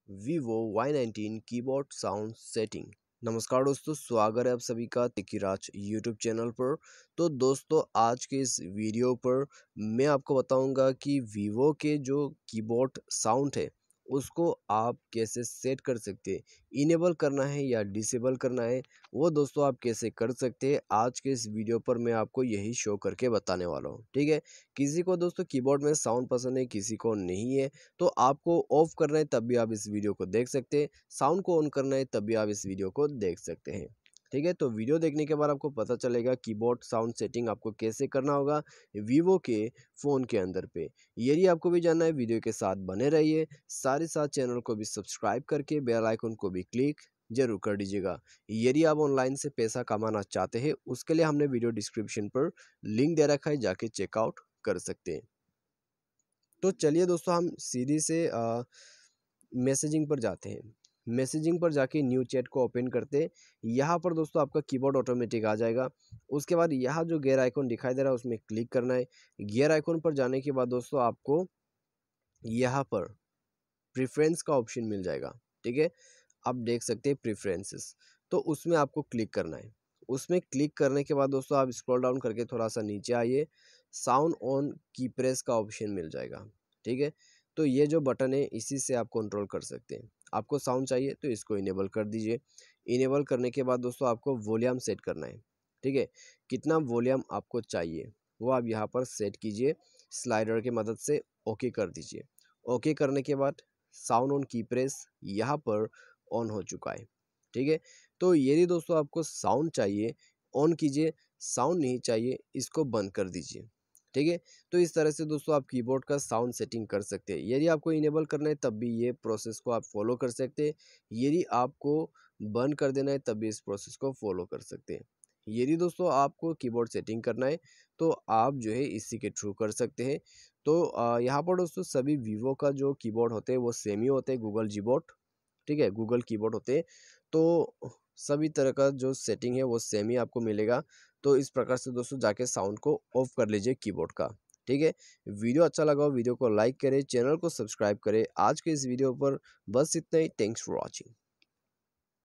Vivo Y19 keyboard sound setting. नमस्कार दोस्तों, स्वागत है आप सभी का तिकिराज यूट्यूब चैनल पर। तो दोस्तों, आज के इस वीडियो पर मैं आपको बताऊंगा कि वीवो के जो कीबोर्ड साउंड है उसको आप कैसे सेट कर सकते हैं, इनेबल करना है या डिसेबल करना है, वो दोस्तों आप कैसे कर सकते हैं। आज के इस वीडियो पर मैं आपको यही शो करके बताने वाला हूँ। ठीक है, किसी को दोस्तों कीबोर्ड में साउंड पसंद है, किसी को नहीं है, तो आपको ऑफ करना है तब भी आप इस वीडियो को देख सकते हैं, साउंड को ऑन करना है तब भी आप इस वीडियो को देख सकते हैं। ठीक है, तो वीडियो देखने के बाद आपको पता चलेगा कीबोर्ड साउंड सेटिंग आपको कैसे करना होगा वीवो के फ़ोन के अंदर पे। यदि आपको भी जानना है, वीडियो के साथ बने रहिए, साथ चैनल को भी सब्सक्राइब करके बेल आइकन को भी क्लिक जरूर कर दीजिएगा। यदि आप ऑनलाइन से पैसा कमाना चाहते हैं, उसके लिए हमने वीडियो डिस्क्रिप्शन पर लिंक दे रखा है, जाके चेकआउट कर सकते हैं। तो चलिए दोस्तों, हम सीधी से मैसेजिंग पर जाते हैं। मैसेजिंग पर जाके न्यू चैट को ओपन करते हैं। यहाँ पर दोस्तों आपका कीबोर्ड ऑटोमेटिक आ जाएगा। उसके बाद यहाँ जो गियर आइकन दिखाई दे रहा है उसमें क्लिक करना है। गियर आइकन पर जाने के बाद दोस्तों आपको यहाँ पर प्रेफरेंस का ऑप्शन मिल जाएगा। ठीक है, आप देख सकते हैं प्रेफरेंसेस, तो उसमें आपको क्लिक करना है। उसमें क्लिक करने के बाद दोस्तों आप स्क्रॉल डाउन करके थोड़ा सा नीचे आइए, साउंड ऑन की प्रेस का ऑप्शन मिल जाएगा। ठीक है, तो ये जो बटन है इसी से आप कंट्रोल कर सकते हैं। आपको साउंड चाहिए तो इसको इनेबल कर दीजिए। इनेबल करने के बाद दोस्तों आपको वॉल्यूम सेट करना है। ठीक है, कितना वॉल्यूम आपको चाहिए वो आप यहाँ पर सेट कीजिए, स्लाइडर की मदद से ओके कर दीजिए। ओके करने के बाद साउंड ऑन की प्रेस यहाँ पर ऑन हो चुका है। ठीक है, तो यदि दोस्तों आपको साउंड चाहिए ऑन कीजिए, साउंड नहीं चाहिए इसको बंद कर दीजिए। ठीक है, तो इस तरह से दोस्तों आप कीबोर्ड का साउंड सेटिंग कर सकते हैं। यदि आपको इनेबल करना है तब भी ये प्रोसेस को आप फॉलो कर सकते हैं। यदि आपको बंद कर देना है तब भी इस प्रोसेस को फॉलो कर सकते हैं। यदि दोस्तों आपको कीबोर्ड सेटिंग करना है तो आप जो है इसी के थ्रू कर सकते हैं। तो यहाँ पर दोस्तों सभी वीवो का जो कीबोर्ड होते हैं वो सेम ही होते हैं, गूगल कीबोर्ड। ठीक है, गूगल कीबोर्ड होते हैं, तो सभी तरह का जो सेटिंग है वो सेम ही आपको मिलेगा। तो इस प्रकार से दोस्तों जाके साउंड को ऑफ कर लीजिए कीबोर्ड का। ठीक है, वीडियो अच्छा लगा हो वीडियो को लाइक करें, चैनल को सब्सक्राइब करें। आज के इस वीडियो पर बस इतना ही। Thanks for watching.